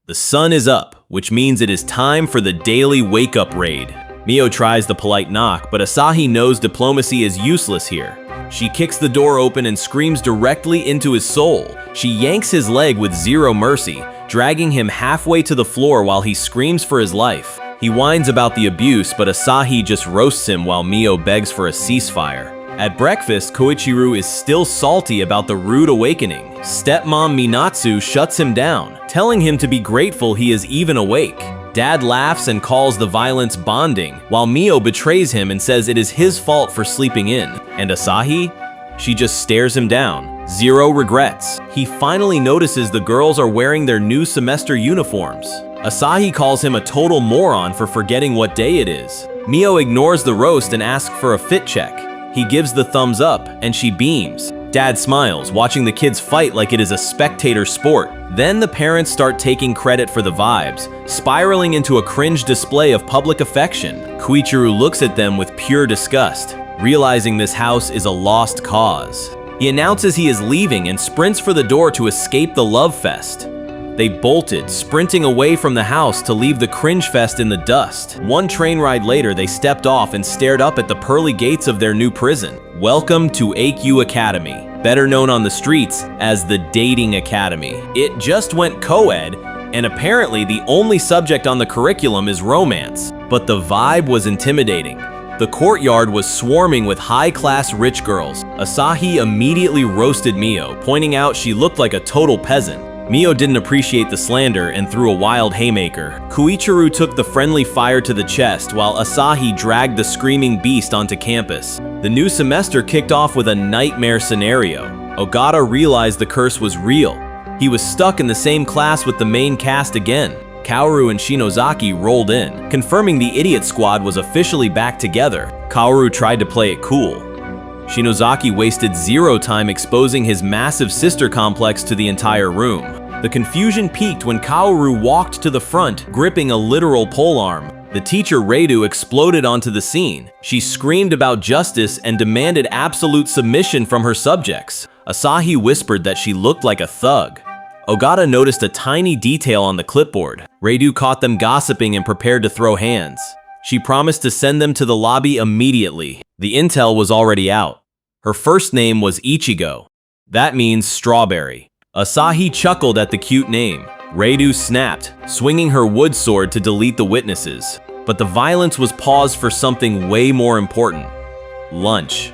The sun is up, which means it is time for the daily wake-up raid. Mio tries the polite knock, but Asahi knows diplomacy is useless here. She kicks the door open and screams directly into his soul. She yanks his leg with zero mercy, dragging him halfway to the floor while he screams for his life. He whines about the abuse, but Asahi just roasts him while Mio begs for a ceasefire. At breakfast, Kouichirou is still salty about the rude awakening. Stepmom Minatsu shuts him down, telling him to be grateful he is even awake. Dad laughs and calls the violence bonding, while Mio betrays him and says it is his fault for sleeping in. And Asahi? She just stares him down. Zero regrets. He finally notices the girls are wearing their new semester uniforms. Asahi calls him a total moron for forgetting what day it is. Mio ignores the roast and asks for a fit check. He gives the thumbs up, and she beams. Dad smiles, watching the kids fight like it is a spectator sport. Then the parents start taking credit for the vibes, spiraling into a cringe display of public affection. Kouichirou looks at them with pure disgust, realizing this house is a lost cause. He announces he is leaving and sprints for the door to escape the love fest. They bolted, sprinting away from the house to leave the cringe fest in the dust. One train ride later, they stepped off and stared up at the pearly gates of their new prison. Welcome to Ecchi Academy, better known on the streets as the Dating Academy. It just went co-ed, and apparently the only subject on the curriculum is romance. But the vibe was intimidating. The courtyard was swarming with high-class rich girls. Asahi immediately roasted Mio, pointing out she looked like a total peasant. Mio didn't appreciate the slander and threw a wild haymaker. Kouichirou took the friendly fire to the chest while Asahi dragged the screaming beast onto campus. The new semester kicked off with a nightmare scenario. Ogata realized the curse was real. He was stuck in the same class with the main cast again. Kaoru and Shinozaki rolled in, confirming the idiot squad was officially back together. Kaoru tried to play it cool. Shinozaki wasted zero time exposing his massive sister complex to the entire room. The confusion peaked when Kaoru walked to the front, gripping a literal polearm. The teacher Reidu exploded onto the scene. She screamed about justice and demanded absolute submission from her subjects. Asahi whispered that she looked like a thug. Ogata noticed a tiny detail on the clipboard. Reidu caught them gossiping and prepared to throw hands. She promised to send them to the lobby immediately. The intel was already out. Her first name was Ichigo. That means strawberry. Asahi chuckled at the cute name. Reidu snapped, swinging her wood sword to delete the witnesses. But the violence was paused for something way more important. Lunch.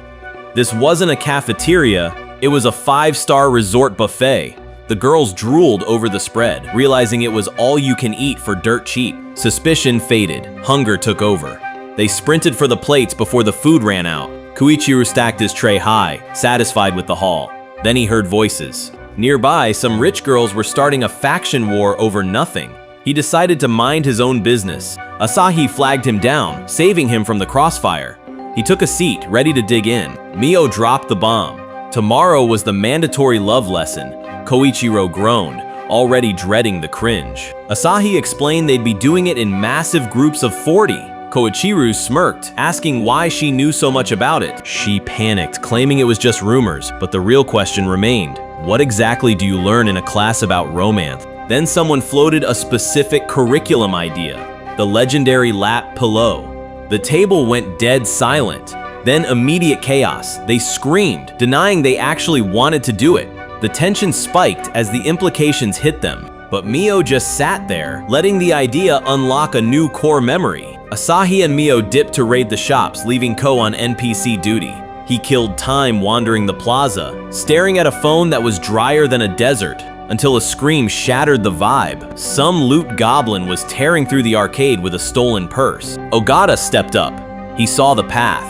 This wasn't a cafeteria, it was a 5-star resort buffet. The girls drooled over the spread, realizing it was all you can eat for dirt cheap. Suspicion faded. Hunger took over. They sprinted for the plates before the food ran out. Kouichirou stacked his tray high, satisfied with the haul. Then he heard voices. Nearby, some rich girls were starting a faction war over nothing. He decided to mind his own business. Asahi flagged him down, saving him from the crossfire. He took a seat, ready to dig in. Mio dropped the bomb. Tomorrow was the mandatory love lesson. Kouichirou groaned, already dreading the cringe. Asahi explained they'd be doing it in massive groups of 40. Kouichirou smirked, asking why she knew so much about it. She panicked, claiming it was just rumors, but the real question remained. What exactly do you learn in a class about romance? Then someone floated a specific curriculum idea, the legendary lap pillow. The table went dead silent. Then immediate chaos. They screamed, denying they actually wanted to do it. The tension spiked as the implications hit them. But Mio just sat there, letting the idea unlock a new core memory. Asahi and Mio dipped to raid the shops, leaving Ko on NPC duty. He killed time wandering the plaza, staring at a phone that was drier than a desert, until a scream shattered the vibe. Some loot goblin was tearing through the arcade with a stolen purse. Ogata stepped up. He saw the path.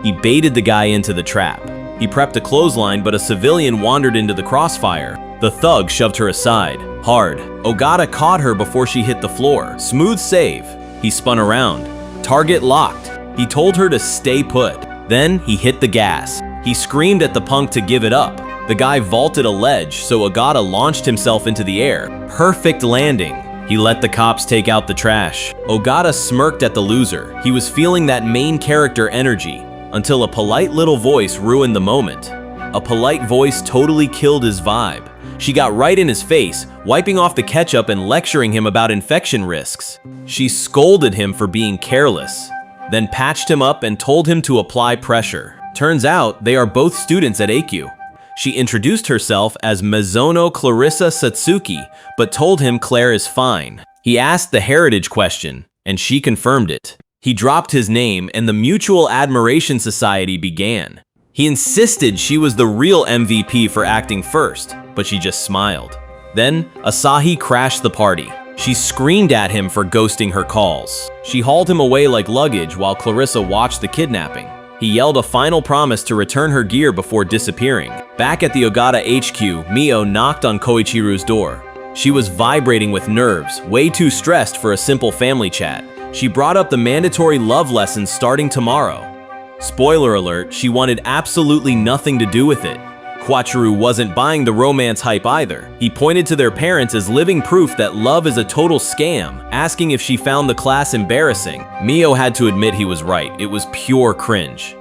He baited the guy into the trap. He prepped a clothesline, but a civilian wandered into the crossfire. The thug shoved her aside, hard. Ogata caught her before she hit the floor. Smooth save. He spun around. Target locked. He told her to stay put. Then he hit the gas. He screamed at the punk to give it up. The guy vaulted a ledge, so Ogata launched himself into the air. Perfect landing. He let the cops take out the trash. Ogata smirked at the loser. He was feeling that main character energy, until a polite little voice ruined the moment. A polite voice totally killed his vibe. She got right in his face, wiping off the ketchup and lecturing him about infection risks. She scolded him for being careless, then patched him up and told him to apply pressure. Turns out they are both students at Ecchi. She introduced herself as Mizuno Clarissa Satsuki, but told him Claire is fine. He asked the heritage question, and she confirmed it. He dropped his name, and the Mutual Admiration Society began. He insisted she was the real MVP for acting first, but she just smiled. Then, Asahi crashed the party. She screamed at him for ghosting her calls. She hauled him away like luggage while Clarissa watched the kidnapping. He yelled a final promise to return her gear before disappearing. Back at the Ogata HQ, Mio knocked on Kouichirou's door. She was vibrating with nerves, way too stressed for a simple family chat. She brought up the mandatory love lessons starting tomorrow. Spoiler alert, she wanted absolutely nothing to do with it. Kouichirou wasn't buying the romance hype either. He pointed to their parents as living proof that love is a total scam, asking if she found the class embarrassing. Mio had to admit he was right. It was pure cringe.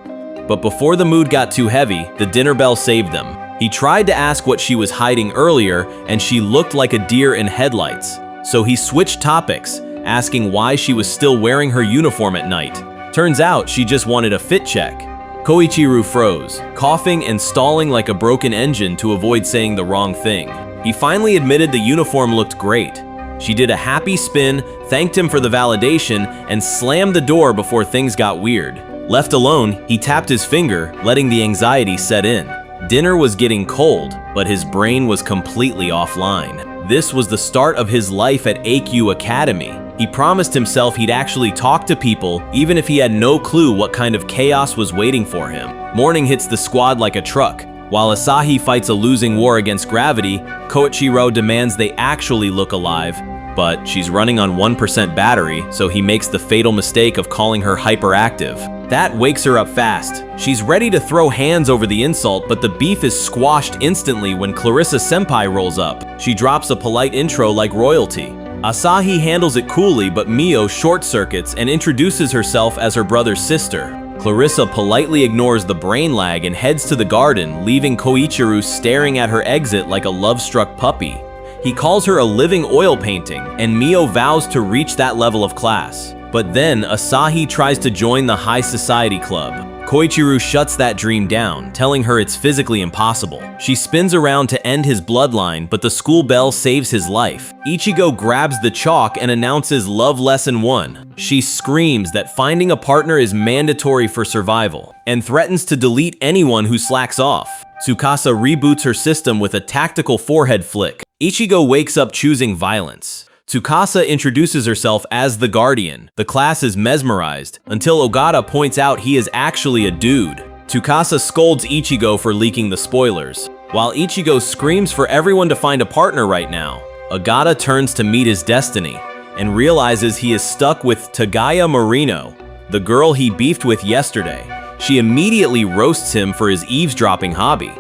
But before the mood got too heavy, the dinner bell saved them. He tried to ask what she was hiding earlier, and she looked like a deer in headlights. So he switched topics, asking why she was still wearing her uniform at night. Turns out she just wanted a fit check. Kouichirou froze, coughing and stalling like a broken engine to avoid saying the wrong thing. He finally admitted the uniform looked great. She did a happy spin, thanked him for the validation, and slammed the door before things got weird. Left alone, he tapped his finger, letting the anxiety set in. Dinner was getting cold, but his brain was completely offline. This was the start of his life at Ecchi Academy. He promised himself he'd actually talk to people, even if he had no clue what kind of chaos was waiting for him. Morning hits the squad like a truck. While Asahi fights a losing war against gravity, Kouichirou demands they actually look alive, but she's running on 1% battery, so he makes the fatal mistake of calling her hyperactive. That wakes her up fast. She's ready to throw hands over the insult, but the beef is squashed instantly when Clarissa Senpai rolls up. She drops a polite intro like royalty. Asahi handles it coolly, but Mio short-circuits and introduces herself as her brother's sister. Clarissa politely ignores the brain lag and heads to the garden, leaving Kouichirou staring at her exit like a love-struck puppy. He calls her a living oil painting, and Mio vows to reach that level of class. But then, Asahi tries to join the high society club. Kouichirou shuts that dream down, telling her it's physically impossible. She spins around to end his bloodline, but the school bell saves his life. Ichigo grabs the chalk and announces Love Lesson 1. She screams that finding a partner is mandatory for survival, and threatens to delete anyone who slacks off. Tsukasa reboots her system with a tactical forehead flick. Ichigo wakes up choosing violence. Tsukasa introduces herself as the Guardian. The class is mesmerized, until Ogata points out he is actually a dude. Tsukasa scolds Ichigo for leaking the spoilers. While Ichigo screams for everyone to find a partner right now, Ogata turns to meet his destiny, and realizes he is stuck with Tagaya Marino, the girl he beefed with yesterday. She immediately roasts him for his eavesdropping hobby.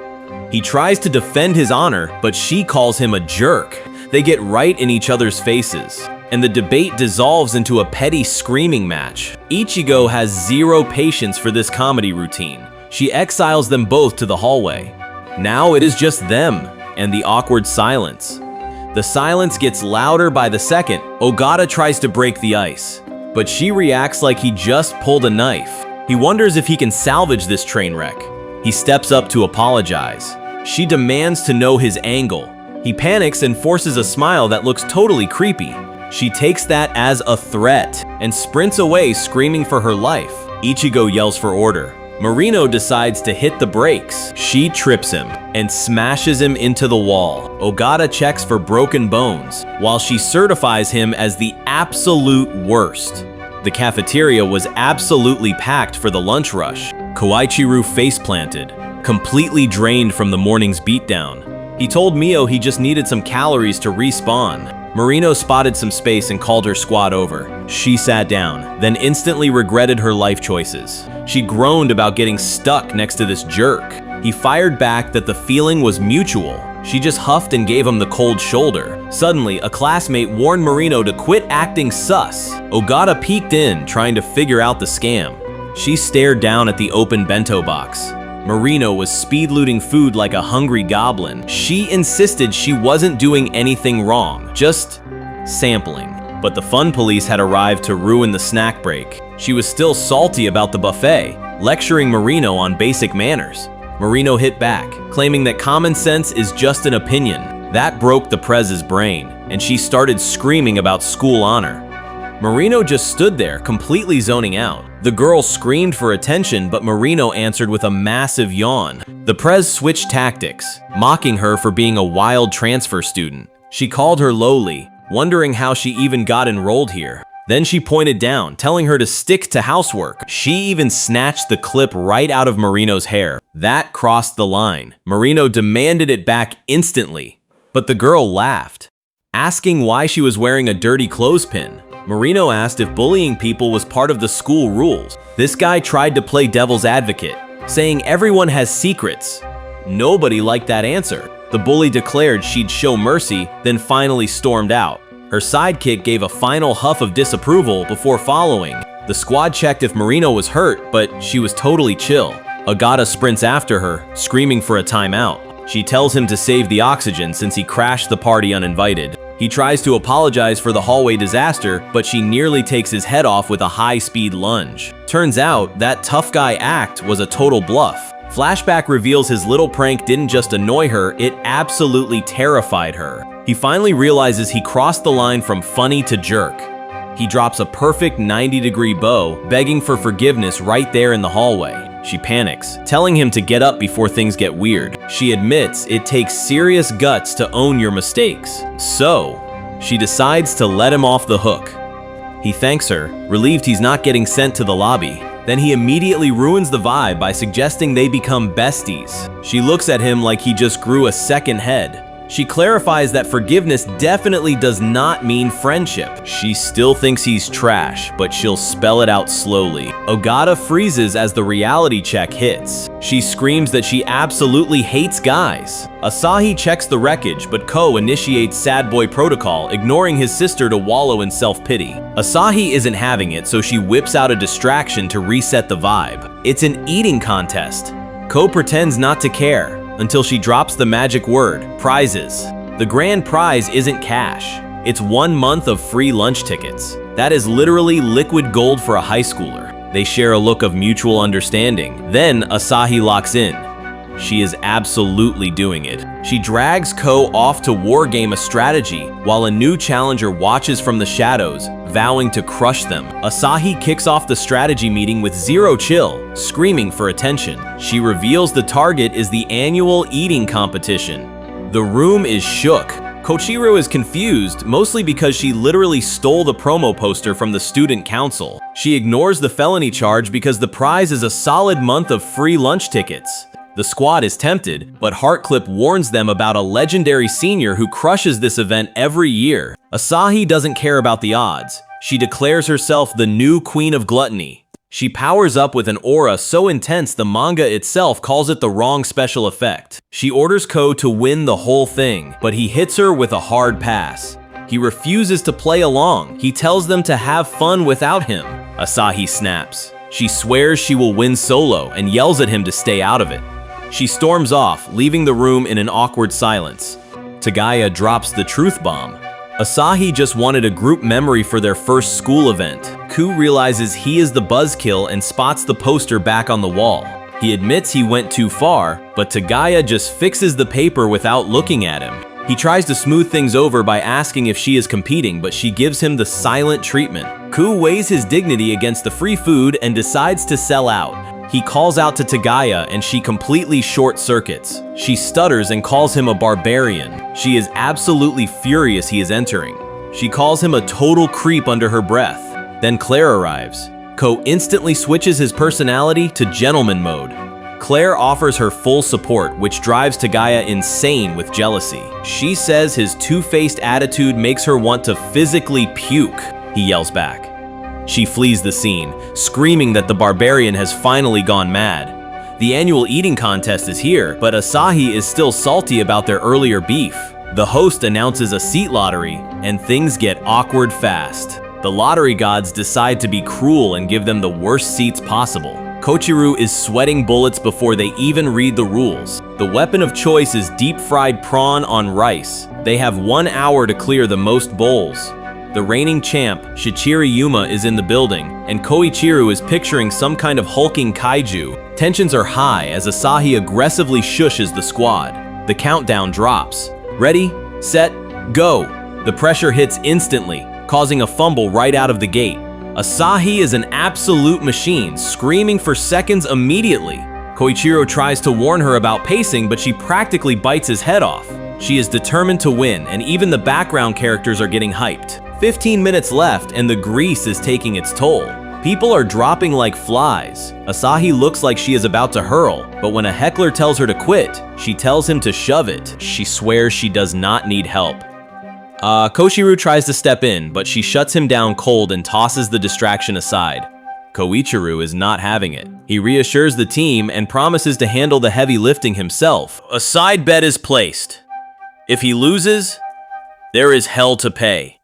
He tries to defend his honor, but she calls him a jerk. They get right in each other's faces, and the debate dissolves into a petty screaming match. Ichigo has zero patience for this comedy routine. She exiles them both to the hallway. Now it is just them, and the awkward silence. The silence gets louder by the second. Ogata tries to break the ice, but she reacts like he just pulled a knife. He wonders if he can salvage this train wreck. He steps up to apologize. She demands to know his angle. He panics and forces a smile that looks totally creepy. She takes that as a threat and sprints away screaming for her life. Ichigo yells for order. Marino decides to hit the brakes. She trips him and smashes him into the wall. Ogata checks for broken bones, while she certifies him as the absolute worst. The cafeteria was absolutely packed for the lunch rush. Kouichirou face-planted, completely drained from the morning's beatdown. He told Mio he just needed some calories to respawn. Marino spotted some space and called her squad over. She sat down, then instantly regretted her life choices. She groaned about getting stuck next to this jerk. He fired back that the feeling was mutual. She just huffed and gave him the cold shoulder. Suddenly, a classmate warned Marino to quit acting sus. Ogata peeked in, trying to figure out the scam. She stared down at the open bento box. Marino was speed-looting food like a hungry goblin. She insisted she wasn't doing anything wrong, just sampling. But the fun police had arrived to ruin the snack break. She was still salty about the buffet, lecturing Marino on basic manners. Marino hit back, claiming that common sense is just an opinion. That broke the Prez's brain, and she started screaming about school honor. Marino just stood there, completely zoning out. The girl screamed for attention, but Marino answered with a massive yawn. The Prez switched tactics, mocking her for being a wild transfer student. She called her lowly, wondering how she even got enrolled here. Then she pointed down, telling her to stick to housework. She even snatched the clip right out of Marino's hair. That crossed the line. Marino demanded it back instantly, but the girl laughed, asking why she was wearing a dirty clothespin. Marino asked if bullying people was part of the school rules. This guy tried to play devil's advocate, saying everyone has secrets. Nobody liked that answer. The bully declared she'd show mercy, then finally stormed out. Her sidekick gave a final huff of disapproval before following. The squad checked if Marino was hurt, but she was totally chill. Agata sprints after her, screaming for a timeout. She tells him to save the oxygen since he crashed the party uninvited. He tries to apologize for the hallway disaster, but she nearly takes his head off with a high-speed lunge. Turns out, that tough guy act was a total bluff. Flashback reveals his little prank didn't just annoy her, it absolutely terrified her. He finally realizes he crossed the line from funny to jerk. He drops a perfect 90-degree bow, begging for forgiveness right there in the hallway. She panics, telling him to get up before things get weird. She admits it takes serious guts to own your mistakes. So, she decides to let him off the hook. He thanks her, relieved he's not getting sent to the lobby. Then he immediately ruins the vibe by suggesting they become besties. She looks at him like he just grew a second head. She clarifies that forgiveness definitely does not mean friendship. She still thinks he's trash, but she'll spell it out slowly. Ogata freezes as the reality check hits. She screams that she absolutely hates guys. Asahi checks the wreckage, but Ko initiates sad boy protocol, ignoring his sister to wallow in self-pity. Asahi isn't having it, so she whips out a distraction to reset the vibe. It's an eating contest. Ko pretends not to care, until she drops the magic word, prizes. The grand prize isn't cash. It's 1 month of free lunch tickets. That is literally liquid gold for a high schooler. They share a look of mutual understanding. Then Asahi locks in. She is absolutely doing it. She drags Ko off to wargame a strategy, while a new challenger watches from the shadows, vowing to crush them. Asahi kicks off the strategy meeting with zero chill, screaming for attention. She reveals the target is the annual eating competition. The room is shook. Kouichirou is confused, mostly because she literally stole the promo poster from the student council. She ignores the felony charge because the prize is a solid month of free lunch tickets. The squad is tempted, but Heartclip warns them about a legendary senior who crushes this event every year. Asahi doesn't care about the odds. She declares herself the new queen of gluttony. She powers up with an aura so intense the manga itself calls it the wrong special effect. She orders Ko to win the whole thing, but he hits her with a hard pass. He refuses to play along. He tells them to have fun without him. Asahi snaps. She swears she will win solo and yells at him to stay out of it. She storms off, leaving the room in an awkward silence. Tagaya drops the truth bomb. Asahi just wanted a group memory for their first school event. Ku realizes he is the buzzkill and spots the poster back on the wall. He admits he went too far, but Tagaya just fixes the paper without looking at him. He tries to smooth things over by asking if she is competing, but she gives him the silent treatment. Ku weighs his dignity against the free food and decides to sell out. He calls out to Tagaya and she completely short-circuits. She stutters and calls him a barbarian. She is absolutely furious he is entering. She calls him a total creep under her breath. Then Claire arrives. Ko instantly switches his personality to gentleman mode. Claire offers her full support, which drives Tagaya insane with jealousy. She says his two-faced attitude makes her want to physically puke, he yells back. She flees the scene, screaming that the barbarian has finally gone mad. The annual eating contest is here, but Asahi is still salty about their earlier beef. The host announces a seat lottery, and things get awkward fast. The lottery gods decide to be cruel and give them the worst seats possible. Kouichirou is sweating bullets before they even read the rules. The weapon of choice is deep-fried prawn on rice. They have 1 hour to clear the most bowls. The reigning champ, Shichiri Yuma, is in the building, and Kouichirou is picturing some kind of hulking kaiju. Tensions are high as Asahi aggressively shushes the squad. The countdown drops. Ready, set, go! The pressure hits instantly, causing a fumble right out of the gate. Asahi is an absolute machine, screaming for seconds immediately. Kouichirou tries to warn her about pacing, but she practically bites his head off. She is determined to win, and even the background characters are getting hyped. 15 minutes left, and the grease is taking its toll. People are dropping like flies. Asahi looks like she is about to hurl, but when a heckler tells her to quit, she tells him to shove it. She swears she does not need help. Kouichirou tries to step in, but she shuts him down cold and tosses the distraction aside. Kouichirou is not having it. He reassures the team and promises to handle the heavy lifting himself. A side bet is placed. If he loses, there is hell to pay.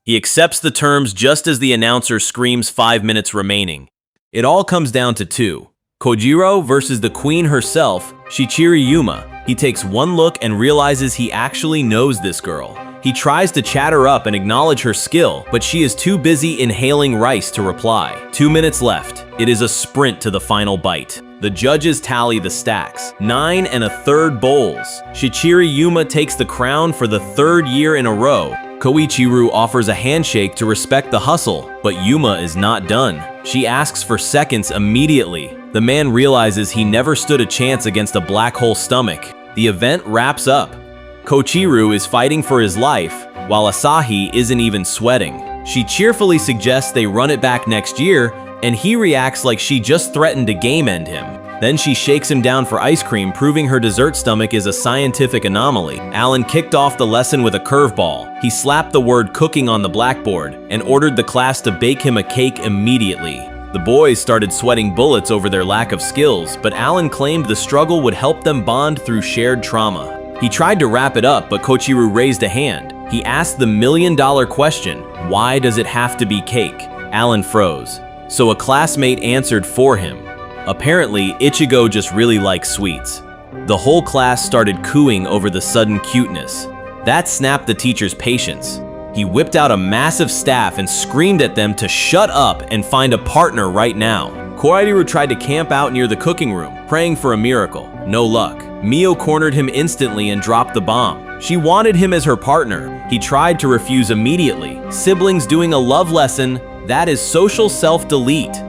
He accepts the terms just as the announcer screams 5 minutes remaining. It all comes down to 2. Kouichirou versus the queen herself, Shichiri Yuma. He takes one look and realizes he actually knows this girl. He tries to chat her up and acknowledge her skill, but she is too busy inhaling rice to reply. 2 minutes left. It is a sprint to the final bite. The judges tally the stacks. 9 1/3 bowls. Shichiri Yuma takes the crown for the 3rd year in a row. Kouichirou offers a handshake to respect the hustle, but Yuma is not done. She asks for seconds immediately. The man realizes he never stood a chance against a black hole stomach. The event wraps up. Kouichirou is fighting for his life, while Asahi isn't even sweating. She cheerfully suggests they run it back next year, and he reacts like she just threatened to game end him. Then she shakes him down for ice cream, proving her dessert stomach is a scientific anomaly. Alan kicked off the lesson with a curveball. He slapped the word cooking on the blackboard and ordered the class to bake him a cake immediately. The boys started sweating bullets over their lack of skills, but Alan claimed the struggle would help them bond through shared trauma. He tried to wrap it up, but Kouichirou raised a hand. He asked the million-dollar question, why does it have to be cake? Alan froze. So a classmate answered for him. Apparently, Ichigo just really likes sweets. The whole class started cooing over the sudden cuteness. That snapped the teacher's patience. He whipped out a massive staff and screamed at them to shut up and find a partner right now. Kouichirou tried to camp out near the cooking room, praying for a miracle. No luck. Mio cornered him instantly and dropped the bomb. She wanted him as her partner. He tried to refuse immediately. Siblings doing a love lesson, that is social self-delete.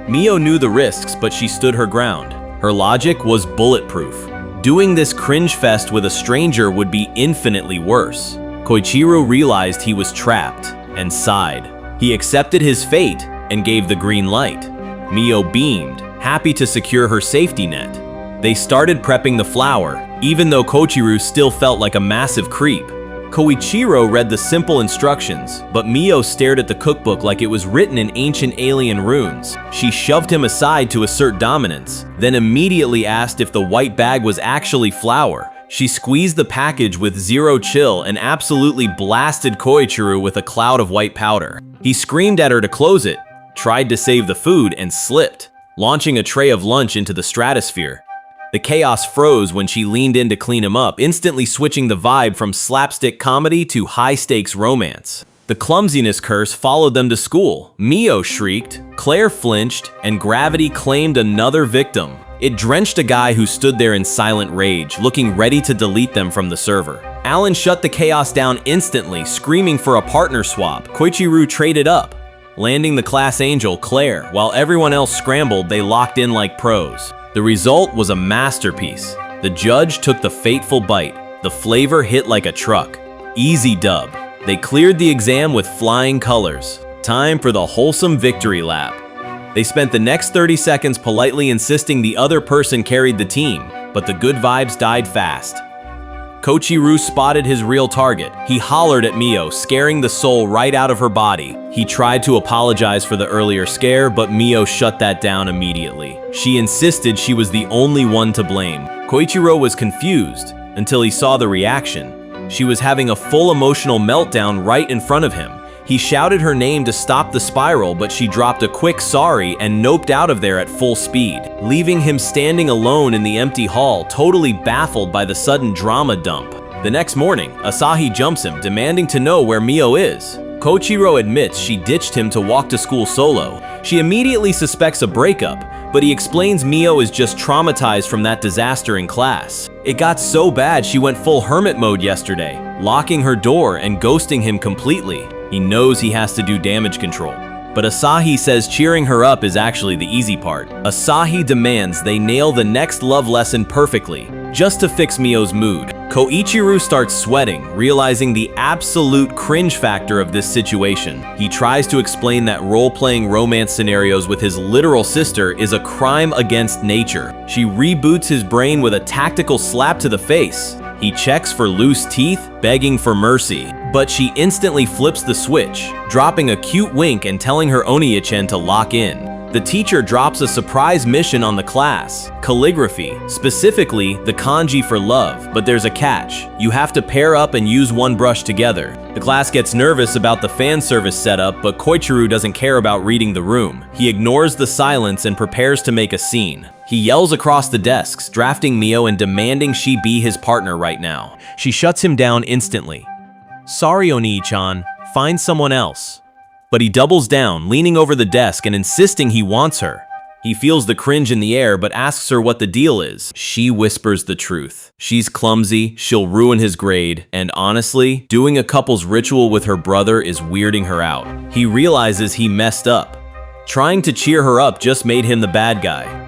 Mio knew the risks, but she stood her ground. Her logic was bulletproof. Doing this cringe fest with a stranger would be infinitely worse. Kouichirou realized he was trapped and sighed. He accepted his fate and gave the green light. Mio beamed, happy to secure her safety net. They started prepping the flour, even though Kouichirou still felt like a massive creep. Kouichirou read the simple instructions, but Mio stared at the cookbook like it was written in ancient alien runes. She shoved him aside to assert dominance, then immediately asked if the white bag was actually flour. She squeezed the package with zero chill and absolutely blasted Kouichirou with a cloud of white powder. He screamed at her to close it, tried to save the food, and slipped, launching a tray of lunch into the stratosphere. The chaos froze when she leaned in to clean him up, instantly switching the vibe from slapstick comedy to high-stakes romance. The clumsiness curse followed them to school. Mio shrieked, Claire flinched, and gravity claimed another victim. It drenched a guy who stood there in silent rage, looking ready to delete them from the server. Alan shut the chaos down instantly, screaming for a partner swap. Kouichirou traded up, landing the class angel, Claire. While everyone else scrambled, they locked in like pros. The result was a masterpiece. The judge took the fateful bite. The flavor hit like a truck. Easy dub. They cleared the exam with flying colors. Time for the wholesome victory lap. They spent the next 30 seconds politely insisting the other person carried the team, but the good vibes died fast. Kouichirou spotted his real target. He hollered at Mio, scaring the soul right out of her body. He tried to apologize for the earlier scare, but Mio shut that down immediately. She insisted she was the only one to blame. Kouichirou was confused until he saw the reaction. She was having a full emotional meltdown right in front of him. He shouted her name to stop the spiral, but she dropped a quick sorry and noped out of there at full speed, leaving him standing alone in the empty hall, totally baffled by the sudden drama dump. The next morning, Asahi jumps him, demanding to know where Mio is. Kouichirou admits she ditched him to walk to school solo. She immediately suspects a breakup, but he explains Mio is just traumatized from that disaster in class. It got so bad she went full hermit mode yesterday, locking her door and ghosting him completely. He knows he has to do damage control. But Asahi says cheering her up is actually the easy part. Asahi demands they nail the next love lesson perfectly, just to fix Mio's mood. Kouichirou starts sweating, realizing the absolute cringe factor of this situation. He tries to explain that role-playing romance scenarios with his literal sister is a crime against nature. She reboots his brain with a tactical slap to the face. He checks for loose teeth, begging for mercy, but she instantly flips the switch, dropping a cute wink and telling her Oni-chan to lock in. The teacher drops a surprise mission on the class, calligraphy, specifically the kanji for love, but there's a catch. You have to pair up and use one brush together. The class gets nervous about the fan service setup, but Kouichirou doesn't care about reading the room. He ignores the silence and prepares to make a scene. He yells across the desks, drafting Mio and demanding she be his partner right now. She shuts him down instantly. Sorry, Oni-chan, find someone else. But he doubles down, leaning over the desk and insisting he wants her. He feels the cringe in the air but asks her what the deal is. She whispers the truth. She's clumsy, she'll ruin his grade, and honestly, doing a couple's ritual with her brother is weirding her out. He realizes he messed up. Trying to cheer her up just made him the bad guy.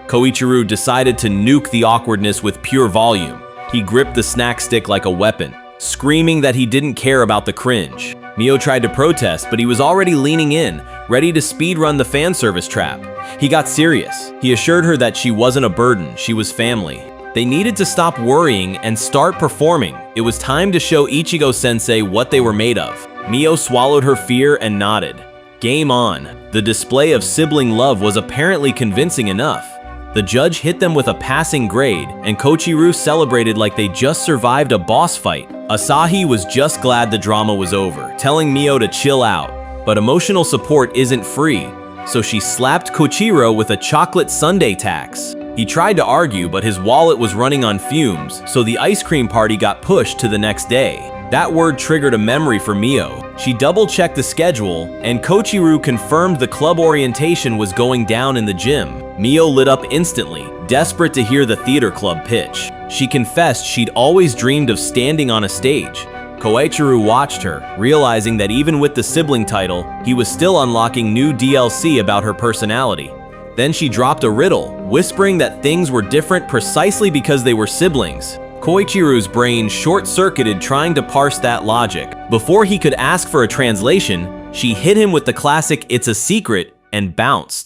Kouichirou decided to nuke the awkwardness with pure volume. He gripped the snack stick like a weapon, screaming that he didn't care about the cringe. Mio tried to protest, but he was already leaning in, ready to speedrun the fan service trap. He got serious. He assured her that she wasn't a burden, she was family. They needed to stop worrying and start performing. It was time to show Ichigo-sensei what they were made of. Mio swallowed her fear and nodded. Game on. The display of sibling love was apparently convincing enough. The judge hit them with a passing grade, and Kouichirou celebrated like they just survived a boss fight. Asahi was just glad the drama was over, telling Mio to chill out. But emotional support isn't free, so she slapped Kouichirou with a chocolate sundae tax. He tried to argue, but his wallet was running on fumes, so the ice cream party got pushed to the next day. That word triggered a memory for Mio. She double-checked the schedule, and Kouichirou confirmed the club orientation was going down in the gym. Mio lit up instantly, desperate to hear the theater club pitch. She confessed she'd always dreamed of standing on a stage. Kouichirou watched her, realizing that even with the sibling title, he was still unlocking new DLC about her personality. Then she dropped a riddle, whispering that things were different precisely because they were siblings. Kouichirou's brain short-circuited trying to parse that logic. Before he could ask for a translation, she hit him with the classic "it's a secret" and bounced.